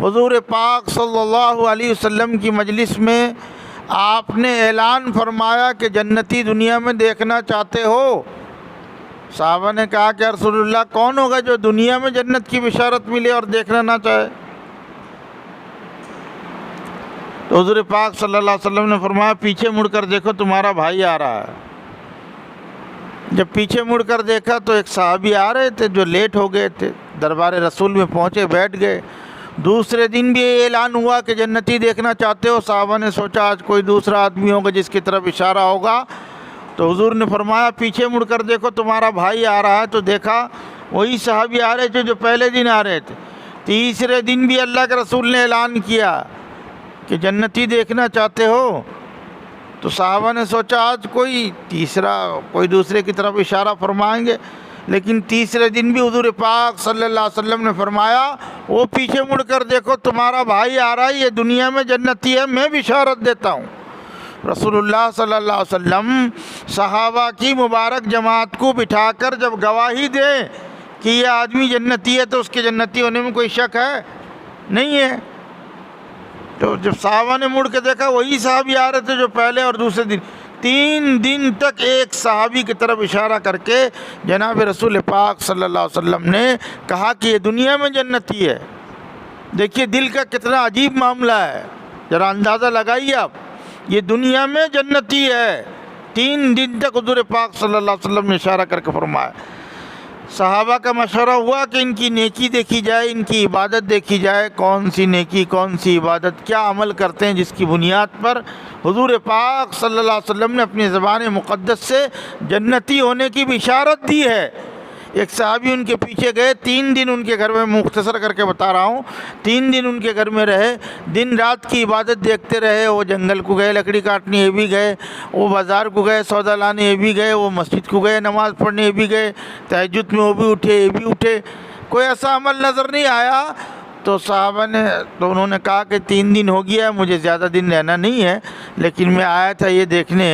حضور پاک صلی اللہ علیہ وسلم کی مجلس میں آپ نے اعلان فرمایا کہ جنتی دنیا میں دیکھنا چاہتے ہو؟ صحابہ نے کہا کہ رسول اللہ کون ہوگا جو دنیا میں جنت کی بشارت ملے اور دیکھنا نہ چاہے؟ تو حضور پاک صلی اللہ علیہ وسلم نے فرمایا پیچھے مڑ کر دیکھو تمہارا بھائی آ رہا ہے۔ جب پیچھے مڑ کر دیکھا تو ایک صحابی آ رہے تھے جو لیٹ ہو گئے تھے، دربار رسول میں پہنچے، بیٹھ گئے۔ دوسرے دن بھی یہ اعلان ہوا کہ جنتی دیکھنا چاہتے ہو؟ صحابہ نے سوچا آج کوئی دوسرا آدمی ہوگا جس کی طرف اشارہ ہوگا، تو حضور نے فرمایا پیچھے مڑ کر دیکھو تمہارا بھائی آ رہا ہے۔ تو دیکھا وہی صحابی آ رہے تھے جو پہلے دن آ رہے تھے۔ تیسرے دن بھی اللہ کے رسول نے اعلان کیا کہ جنتی دیکھنا چاہتے ہو؟ تو صحابہ نے سوچا آج کوئی دوسرے کی طرف اشارہ فرمائیں گے، لیکن تیسرے دن بھی حضور پاک صلی اللہ علیہ وسلم نے فرمایا وہ پیچھے مڑ کر دیکھو تمہارا بھائی آ رہا ہے، یہ دنیا میں جنتی ہے، میں بشارت دیتا ہوں۔ رسول اللہ صلی اللہ علیہ وسلم صحابہ کی مبارک جماعت کو بٹھا کر جب گواہی دے کہ یہ آدمی جنتی ہے تو اس کے جنتی ہونے میں کوئی شک ہے؟ نہیں ہے۔ تو جب صحابہ نے مڑ کے دیکھا وہی صحابی آ رہے تھے جو پہلے اور دوسرے دن، 3 دن تک ایک صحابی کی طرف اشارہ کر کے جناب رسول پاک صلی اللہ علیہ وسلم نے کہا کہ یہ دنیا میں جنتی ہے۔ دیکھیے دل کا کتنا عجیب معاملہ ہے، ذرا اندازہ لگائیے آپ، یہ دنیا میں جنتی ہے۔ 3 دن تک حضور پاک صلی اللہ علیہ وسلم نے اشارہ کر کے فرمایا۔ صحابہ کا مشورہ ہوا کہ ان کی نیکی دیکھی جائے، ان کی عبادت دیکھی جائے، کون سی نیکی کون سی عبادت، کیا عمل کرتے ہیں جس کی بنیاد پر حضور پاک صلی اللہ علیہ وسلم نے اپنی زبان مقدس سے جنتی ہونے کی بشارت دی ہے۔ ایک صحابی ان کے پیچھے گئے، 3 دن ان کے گھر میں، مختصر کر کے بتا رہا ہوں، 3 دن ان کے گھر میں رہے، دن رات کی عبادت دیکھتے رہے۔ وہ جنگل کو گئے لکڑی کاٹنے، یہ بھی گئے، وہ بازار کو گئے سودا لانے، یہ بھی گئے، وہ مسجد کو گئے نماز پڑھنے، یہ بھی گئے، تہجد میں وہ بھی اٹھے، یہ بھی اٹھے، کوئی ایسا عمل نظر نہیں آیا۔ تو صحابہ نے تو انہوں نے کہا کہ 3 دن ہو گیا ہے، مجھے زیادہ دن رہنا نہیں ہے، لیکن میں آیا تھا یہ دیکھنے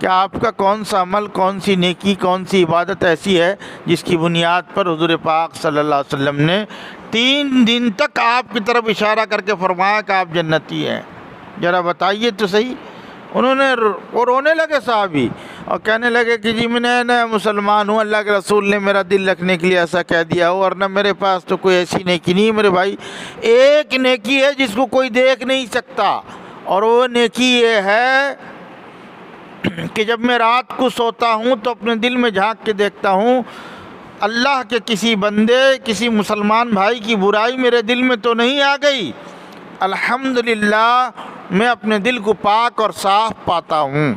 کہ آپ کا کون سا عمل، کون سی نیکی، کون سی عبادت ایسی ہے جس کی بنیاد پر حضور پاک صلی اللہ علیہ وسلم نے 3 دن تک آپ کی طرف اشارہ کر کے فرمایا کہ آپ جنتی ہیں، ذرا بتائیے تو صحیح۔ انہوں نے رونے لگے صحابی اور کہنے لگے کہ جی میں نیا مسلمان ہوں، اللہ کے رسول نے میرا دل رکھنے کے لیے ایسا کہہ دیا ہو، ورنہ میرے پاس تو کوئی ایسی نیکی نہیں ہے میرے بھائی۔ ایک نیکی ہے جس کو کوئی دیکھ نہیں سکتا، اور وہ نیکی یہ ہے کہ جب میں رات کو سوتا ہوں تو اپنے دل میں جھانک کے دیکھتا ہوں اللہ کے کسی بندے، کسی مسلمان بھائی کی برائی میرے دل میں تو نہیں آ گئی، الحمدللہ میں اپنے دل کو پاک اور صاف پاتا ہوں۔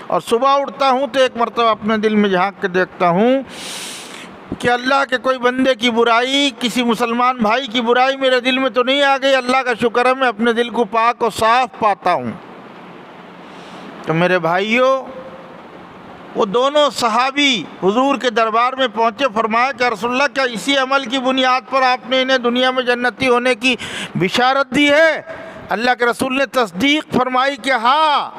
اور صبح اٹھتا ہوں تو ایک مرتبہ اپنے دل میں جھانک کے دیکھتا ہوں کہ اللہ کے کوئی بندے کی برائی، کسی مسلمان بھائی کی برائی میرے دل میں تو نہیں آ گئی، اللہ کا شکر ہے میں اپنے دل کو پاک اور صاف پاتا ہوں۔ تو میرے بھائیوں، وہ دونوں صحابی حضور کے دربار میں پہنچے، فرمایا کہ رسول اللہ کیا اسی عمل کی بنیاد پر آپ نے انہیں دنیا میں جنتی ہونے کی بشارت دی ہے؟ اللہ کے رسول نے تصدیق فرمائی کہ ہاں،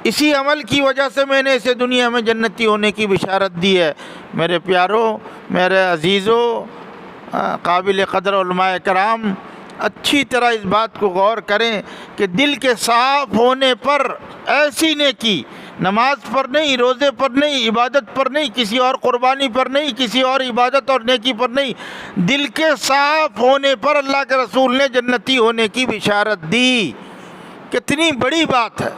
اسی عمل کی وجہ سے میں نے اسے دنیا میں جنتی ہونے کی بشارت دی ہے۔ میرے پیاروں، میرے عزیزوں، قابل قدر علماء کرام، اچھی طرح اس بات کو غور کریں کہ دل کے صاف ہونے پر ایسی نیکی، نماز پر نہیں، روزے پر نہیں، عبادت پر نہیں، کسی اور قربانی پر نہیں، کسی اور عبادت اور نیکی پر نہیں، دل کے صاف ہونے پر اللہ کے رسول نے جنتی ہونے کی بشارت دی۔ کتنی بڑی بات ہے،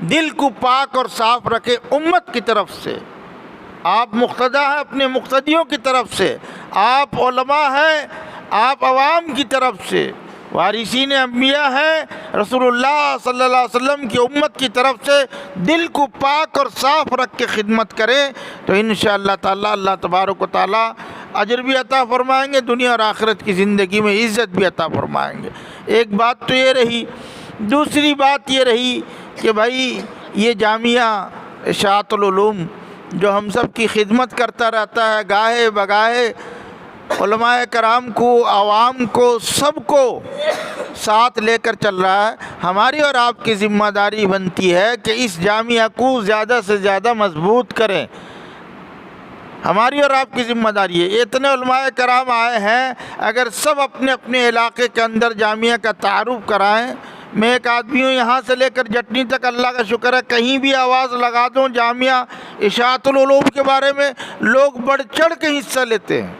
دل کو پاک اور صاف رکھے امت کی طرف سے، آپ مقتدی ہیں اپنے مقتدیوں کی طرف سے، آپ علماء ہیں آپ عوام کی طرف سے، وارثین انبیاء ہیں رسول اللہ صلی اللہ علیہ وسلم کی امت کی طرف سے، دل کو پاک اور صاف رکھ کے خدمت کریں تو انشاءاللہ تعالی اللہ تبارک و تعالی اجر بھی عطا فرمائیں گے، دنیا اور آخرت کی زندگی میں عزت بھی عطا فرمائیں گے۔ ایک بات تو یہ رہی، دوسری بات یہ رہی کہ بھائی یہ جامعہ اشاعت العلوم جو ہم سب کی خدمت کرتا رہتا ہے، گاہے بگاہے علماء کرام کو، عوام کو، سب کو ساتھ لے کر چل رہا ہے، ہماری اور آپ کی ذمہ داری بنتی ہے کہ اس جامعہ کو زیادہ سے زیادہ مضبوط کریں۔ ہماری اور آپ کی ذمہ داری ہے۔ اتنے علماء کرام آئے ہیں، اگر سب اپنے اپنے علاقے کے اندر جامعہ کا تعارف کرائیں۔ میں ایک آدمی ہوں، یہاں سے لے کر جٹنی تک اللہ کا شکر ہے کہیں بھی آواز لگا دوں جامعہ اشاعت العلوم کے بارے میں، لوگ بڑھ چڑھ کے حصہ لیتے ہیں،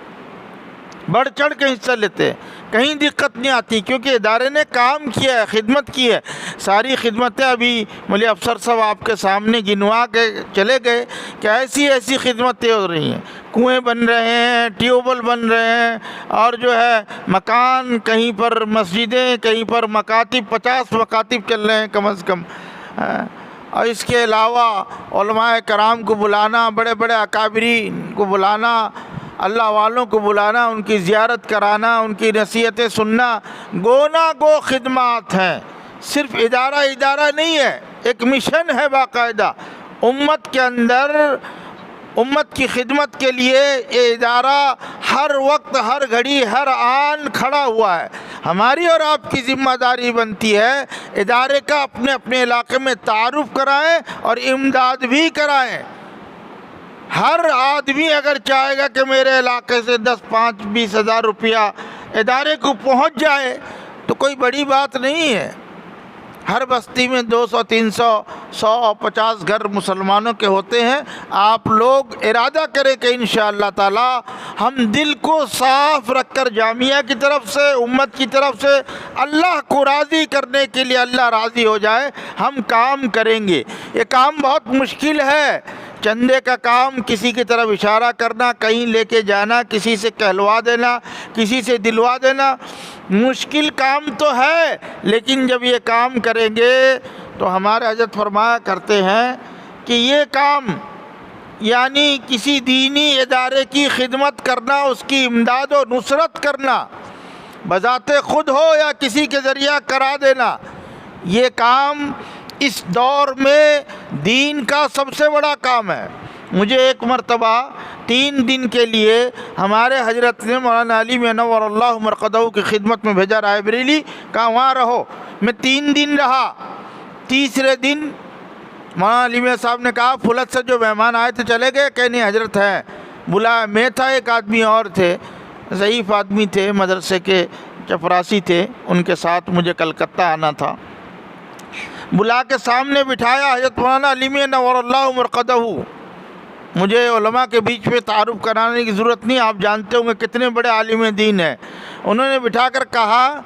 بڑھ چڑھ کے حصہ لیتے ہیں، کہیں دقت نہیں آتی، کیونکہ ادارے نے کام کیا ہے، خدمت کی ہے۔ ساری خدمتیں ابھی مولوی افسر صاحب آپ کے سامنے گنوا کے چلے گئے کہ ایسی ایسی خدمتیں ہو رہی ہیں، کنویں بن رہے ہیں، ٹیوب ویل بن رہے ہیں، اور جو ہے مکان، کہیں پر مسجدیں، کہیں پر مکاتب، 50 مکاتب چل رہے ہیں کم از کم۔ اور اس کے علاوہ علماء کرام کو بلانا، بڑے بڑے اکابرین کو بلانا، اللہ والوں کو بلانا، ان کی زیارت کرانا، ان کی نصیحتیں سننا، گونا گو خدمات ہیں۔ صرف ادارہ نہیں ہے، ایک مشن ہے باقاعدہ امت کے اندر۔ امت کی خدمت کے لیے یہ ادارہ ہر وقت، ہر گھڑی، ہر آن کھڑا ہوا ہے۔ ہماری اور آپ کی ذمہ داری بنتی ہے ادارے کا اپنے اپنے علاقے میں تعارف کرائیں اور امداد بھی کرائیں۔ ہر آدمی اگر چاہے گا کہ میرے علاقے سے 10، 5، 20 ہزار روپیہ ادارے کو پہنچ جائے تو کوئی بڑی بات نہیں ہے۔ ہر بستی میں 200، 300، 100، 50 گھر مسلمانوں کے ہوتے ہیں۔ آپ لوگ ارادہ کریں کہ انشاءاللہ تعالی ہم دل کو صاف رکھ کر جامعہ کی طرف سے، امت کی طرف سے، اللہ کو راضی کرنے کے لیے، اللہ راضی ہو جائے، ہم کام کریں گے۔ یہ کام بہت مشکل ہے، چندے کا کام، کسی کی طرف اشارہ کرنا، کہیں لے کے جانا، کسی سے کہلوا دینا، کسی سے دلوا دینا، مشکل کام تو ہے، لیکن جب یہ کام کریں گے تو ہمارے حضرت فرمایا کرتے ہیں کہ یہ کام یعنی کسی دینی ادارے کی خدمت کرنا، اس کی امداد و نصرت کرنا، بذات خود ہو یا کسی کے ذریعہ کرا دینا، یہ کام اس دور میں دین کا سب سے بڑا کام ہے۔ مجھے ایک مرتبہ 3 دن کے لیے ہمارے حضرت نے مولانا علی میں نور اللہ مرقدہ کی خدمت میں بھیجا رائے بریلی، کہا وہاں رہو۔ میں 3 دن رہا۔ تیسرے دن مولانا علی میں صاحب نے کہا فلت سے جو مہمان آئے تھے چلے گئے؟ کہ نہیں حضرت ہیں، بلایا۔ میں تھا، ایک آدمی اور تھے، ضعیف آدمی تھے، مدرسے کے چپراسی تھے، ان کے ساتھ مجھے کلکتہ آنا تھا۔ بلا کے سامنے بٹھایا، حضرت مولانا علی میں نور اللہ مرقدہ۔ مجھے علماء کے بیچ میں تعارف کرانے کی ضرورت نہیں، آپ جانتے ہوں گے کتنے بڑے عالم دین ہیں۔ انہوں نے بٹھا کر کہا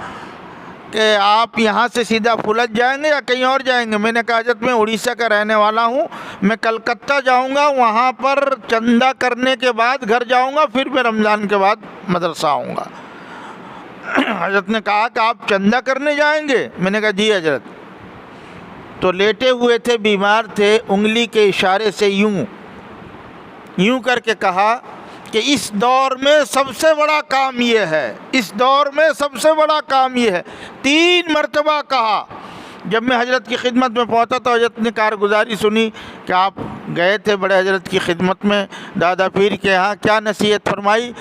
کہ آپ یہاں سے سیدھا فلت جائیں گے یا کہیں اور جائیں گے؟ میں نے کہا حضرت میں اڑیسہ کا رہنے والا ہوں، میں کلکتہ جاؤں گا، وہاں پر چندہ کرنے کے بعد گھر جاؤں گا، پھر میں رمضان کے بعد مدرسہ آؤں گا۔ حضرت نے کہا کہ آپ چندہ کرنے جائیں گے؟ میں نے کہا جی حضرت۔ تو لیٹے ہوئے تھے، بیمار تھے، انگلی کے اشارے سے یوں کر کے کہا کہ اس دور میں سب سے بڑا کام یہ ہے، اس دور میں سب سے بڑا کام یہ ہے۔ 3 مرتبہ کہا۔ جب میں حضرت کی خدمت میں پہنچا تو حضرت نے کارگزاری سنی کہ آپ گئے تھے بڑے حضرت کی خدمت میں دادا پیر کے ہاں، کیا نصیحت فرمائی؟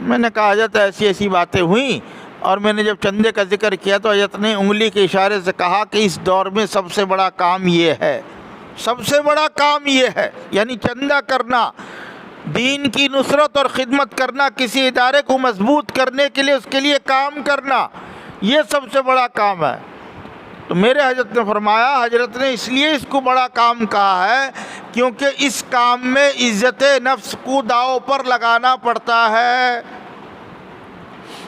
میں نے کہا حضرت ایسی ایسی باتیں ہوئیں، اور میں نے جب چندے کا ذکر کیا تو حضرت نے انگلی کے اشارے سے کہا کہ اس دور میں سب سے بڑا کام یہ ہے، سب سے بڑا کام یہ ہے، یعنی چندہ کرنا، دین کی نصرت اور خدمت کرنا، کسی ادارے کو مضبوط کرنے کے لیے اس کے لیے کام کرنا، یہ سب سے بڑا کام ہے۔ تو میرے حضرت نے فرمایا، حضرت نے اس لیے اس کو بڑا کام کہا ہے کیونکہ اس کام میں عزت نفس کو داؤ پر لگانا پڑتا ہے،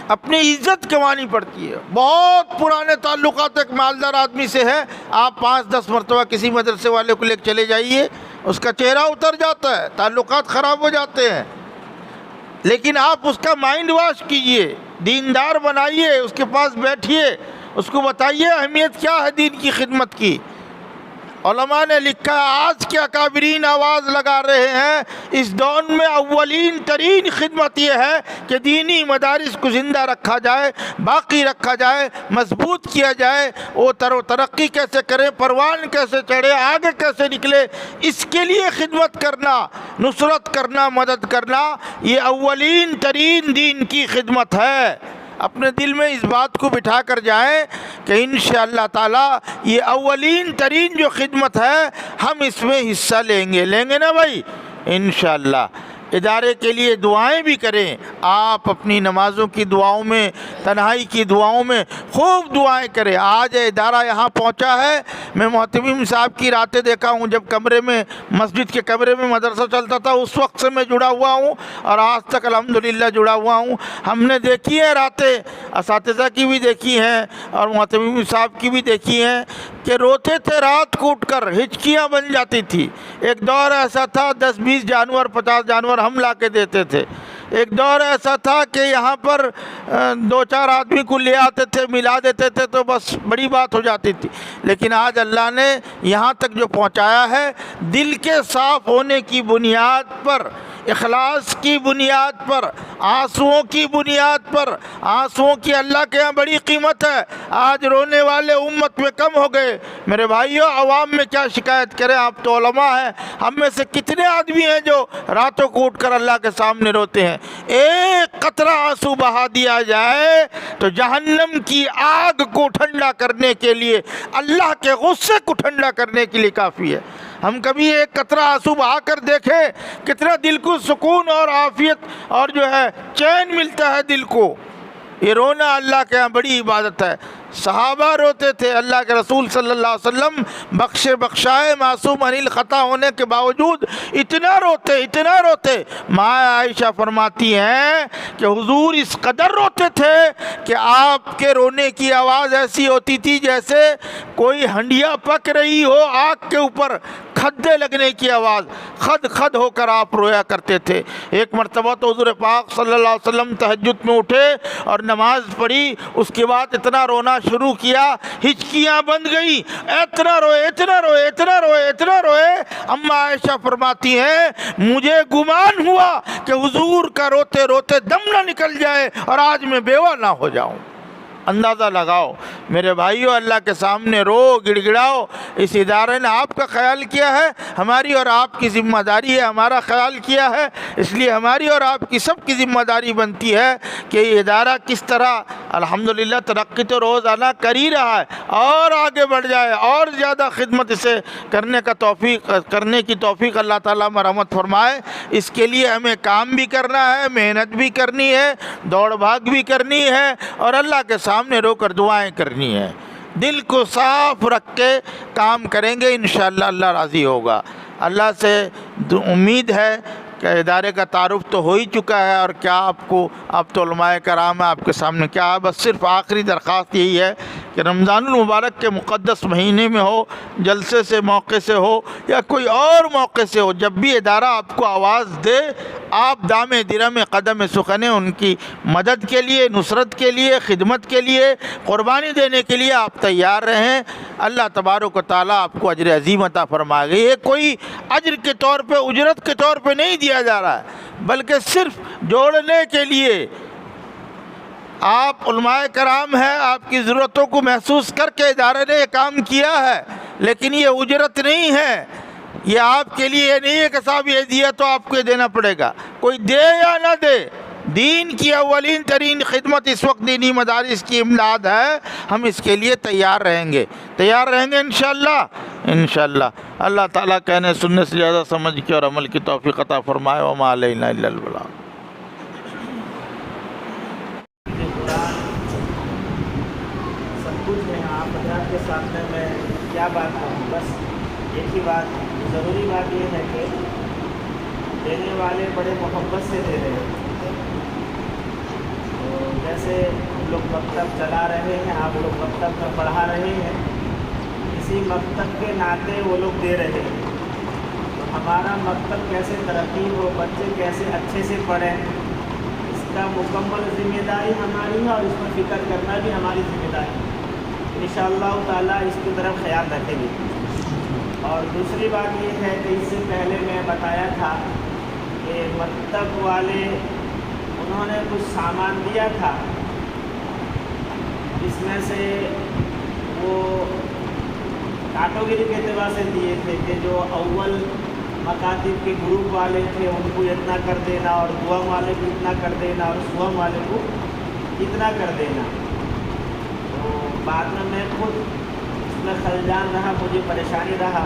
اپنی عزت کمانی پڑتی ہے۔ بہت پرانے تعلقات ایک مالدار آدمی سے ہے، آپ 5-10 مرتبہ کسی مدرسے والے کو لے کے چلے جائیے، اس کا چہرہ اتر جاتا ہے، تعلقات خراب ہو جاتے ہیں، لیکن آپ اس کا مائنڈ واش کیجئے، دیندار بنائیے، اس کے پاس بیٹھیے، اس کو بتائیے اہمیت کیا ہے دین کی خدمت کی۔ علماء نے لکھا آج کے اکابرین آواز لگا رہے ہیں، اس دور میں اولین ترین خدمت یہ ہے کہ دینی مدارس کو زندہ رکھا جائے، باقی رکھا جائے، مضبوط کیا جائے، وہ ترقی کیسے کرے، پروان کیسے چڑھے، آگے کیسے نکلے، اس کے لیے خدمت کرنا، نصرت کرنا، مدد کرنا، یہ اولین ترین دین کی خدمت ہے۔ اپنے دل میں اس بات کو بٹھا کر جائیں کہ انشاءاللہ تعالی یہ اولین ترین جو خدمت ہے ہم اس میں حصہ لیں گے نا بھائی انشاءاللہ۔ ادارے کے لیے دعائیں بھی کریں. آپ اپنی نمازوں کی دعاؤں میں, تنہائی کی دعاؤں میں خوب دعائیں کریں. آج ادارہ یہاں پہنچا ہے. میں محتمیم صاحب کی راتیں دیکھا ہوں, جب کمرے میں, مسجد کے کمرے میں مدرسہ چلتا تھا اس وقت سے میں جڑا ہوا ہوں اور آج تک الحمدللہ جڑا ہوا ہوں. ہم نے دیکھی ہے راتیں, اساتذہ کی بھی دیکھی ہیں اور محتمیم صاحب کی بھی دیکھی ہیں کہ روتے تھے رات کو اٹھ کر, ہچکیاں بن جاتی تھی. ایک دور ایسا تھا 10-20 جانور 50 جانور ہم لا کے دیتے تھے. ایک دور ایسا تھا کہ یہاں پر 2-4 آدمی کو لے آتے تھے, ملا دیتے تھے تو بس بڑی بات ہو جاتی تھی. لیکن آج اللہ نے یہاں تک جو پہنچایا ہے, دل کے صاف ہونے کی بنیاد پر, اخلاص کی بنیاد پر, آنسوؤں کی بنیاد پر. آنسوؤں کی اللہ کے ہاں بڑی قیمت ہے. آج رونے والے امت میں کم ہو گئے. میرے بھائیو, عوام میں کیا شکایت کریں, آپ تو علماء ہیں. ہم میں سے کتنے آدمی ہیں جو راتوں کو اٹھ کر اللہ کے سامنے روتے ہیں. ایک قطرہ آنسو بہا دیا جائے تو جہنم کی آگ کو ٹھنڈا کرنے کے لیے, اللہ کے غصے کو ٹھنڈا کرنے کے لیے کافی ہے. ہم کبھی ایک قطرہ آنسو بہا کر دیکھیں کتنا دل کو سکون اور عافیت اور جو ہے چین ملتا ہے دل کو. یہ رونا اللہ کے ہاں بڑی عبادت ہے. صحابہ روتے تھے, اللہ کے رسول صلی اللہ علیہ وسلم بخشائے معصوم عن الخطا ہونے کے باوجود اتنا روتے. ماں عائشہ فرماتی ہیں کہ حضور اس قدر روتے تھے کہ آپ کے رونے کی آواز ایسی ہوتی تھی جیسے کوئی ہنڈیا پک رہی ہو آگ کے اوپر, کھدے لگنے کی آواز, خد ہو کر آپ رویا کرتے تھے. ایک مرتبہ تو حضور پاک صلی اللہ علیہ وسلم تہجد میں اٹھے اور نماز پڑھی, اس کے بعد اتنا رونا شروع کیا, ہچکیاں بند گئی, اتنا روئے. اما عائشہ فرماتی ہیں مجھے گمان ہوا کہ حضور کا روتے روتے دم نہ نکل جائے اور آج میں بیوہ نہ ہو جاؤں. اندازہ لگاؤ میرے بھائیو, اللہ کے سامنے رو, گڑ گڑاؤ. اس ادارے نے آپ کا خیال کیا ہے, ہماری اور آپ کی ذمہ داری ہے ہمارا خیال کیا ہے. اس لیے ہماری اور آپ کی سب کی ذمہ داری بنتی ہے کہ یہ ادارہ کس طرح الحمدللہ ترقی تو روزانہ کر ہی رہا ہے, اور آگے بڑھ جائے, اور زیادہ خدمت اسے کرنے کی توفیق اللہ تعالیٰ مرحمت فرمائے. اس کے لیے ہمیں کام بھی کرنا ہے, محنت بھی کرنی ہے, دوڑ بھاگ بھی کرنی ہے, اور اللہ کے سامنے رو کر دعائیں کرنی ہے. دل کو صاف رکھ کے کام کریں گے انشاءاللہ اللہ راضی ہوگا. اللہ سے امید ہے کہ ادارے کا تعارف تو ہو ہی چکا ہے, اور کیا آپ تو علماء کرام ہیں, آپ کے سامنے کیا ہے. بس صرف آخری درخواست یہی ہے کہ رمضان المبارک کے مقدس مہینے میں ہو, جلسے سے موقع سے ہو یا کوئی اور موقع سے ہو, جب بھی ادارہ آپ کو آواز دے, آپ دام درم قدم سخن ان کی مدد کے لیے, نصرت کے لیے, خدمت کے لیے, قربانی دینے کے لیے آپ تیار رہیں. اللہ تبارک و تعالیٰ آپ کو اجر عظیم عطا فرمائے گا. یہ کوئی اجر کے طور پہ, اجرت کے طور پہ نہیں دیا جا رہا ہے, بلکہ صرف جوڑنے کے لیے. آپ علماء کرام ہیں, آپ کی ضرورتوں کو محسوس کر کے ادارے نے یہ کام کیا ہے, لیکن یہ اجرت نہیں ہے. یہ آپ کے لیے نہیں ہے کہ صاحب یہ دیا تو آپ کو یہ دینا پڑے گا. کوئی دے یا نہ دے, دین کی اولین ترین خدمت اس وقت دینی مدارس کی امداد ہے. ہم اس کے لیے تیار رہیں گے انشاءاللہ. اللہ تعالیٰ کہنے سننے سے زیادہ سمجھ کے اور عمل کی توفیق عطا فرمائے. وما علینا الا البلاغ. سب کچھ ہے آپ حضرات کے سامنے میں کیا بات کروں. بس ایک ہی بات, ضروری بات یہ ہے کہ دینے والے بڑے محبت سے دے رہے ہیں. تو جیسے ہم لوگ مکتب چلا رہے ہیں, آپ لوگ مکتب میں پڑھا رہے ہیں, اسی مکتب کے ناطے وہ لوگ دے رہے ہیں. تو ہمارا مکتب کیسے ترقی ہو, بچے کیسے اچھے سے پڑھیں, اس کا مکمل ذمہ داری ہماری ہے, اور اس میں فکر کرنا بھی ہماری ذمہ داری ہے. انشاءاللہ تعالیٰ اس کی طرف خیال رکھیں گے. اور دوسری بات یہ ہے کہ اس سے پہلے میں بتایا تھا کہ مکتب والے انہوں نے کچھ سامان دیا تھا, جس میں سے وہ کیٹیگری کے اعتبار سے دیے تھے کہ جو اول مکاتب کے گروپ والے تھے ان کو اتنا کر دینا, اور دوم والے کو اتنا کر دینا, اور سوم والے کو اتنا کر دینا. تو بعد میں خود اس میں خلجان رہا, مجھے پریشانی رہا